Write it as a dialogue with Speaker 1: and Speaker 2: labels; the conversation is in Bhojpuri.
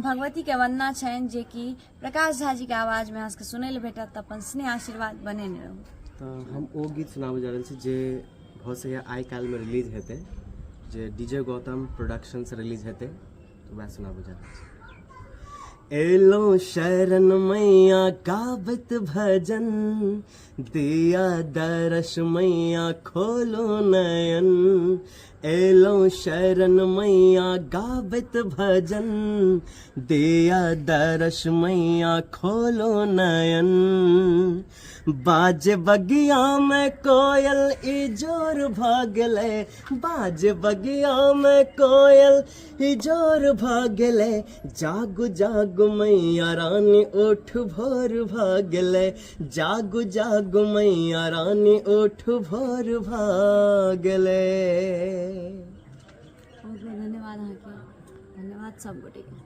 Speaker 1: भगवती के वंदना छनि जे कि प्रकाश झा जी के आवाज में अहाँके सुनै लए भेटत, अपन स्नेह आशीर्वाद बनेने रहू।
Speaker 2: तो हम वो गीत सुनाबे जा रहल छी जे बहुत से आई काल में रिलीज हेतै, जे डीजे गौतम प्रोडक्शन से रिलीज हेतै, तो वह सुनाबे जा रहल छी। एलो शरण मैया गावत भजन, दिया दरस मैया खोलो नयन। एलो शरण मैया गावत भजन, दिया दरस मैया खोलो नयन। बाजे बगिया में कोयल इजोर भागले, बाजे बगिया में कोयल इजोर भागले। जागु जागु मैया रानी उठ भोर भागले, जागु जागु मैया रानी उठ भोर भागले।
Speaker 1: बहुत बहुत धन्यवाद अहाँके, धन्यवाद सब गोटे के।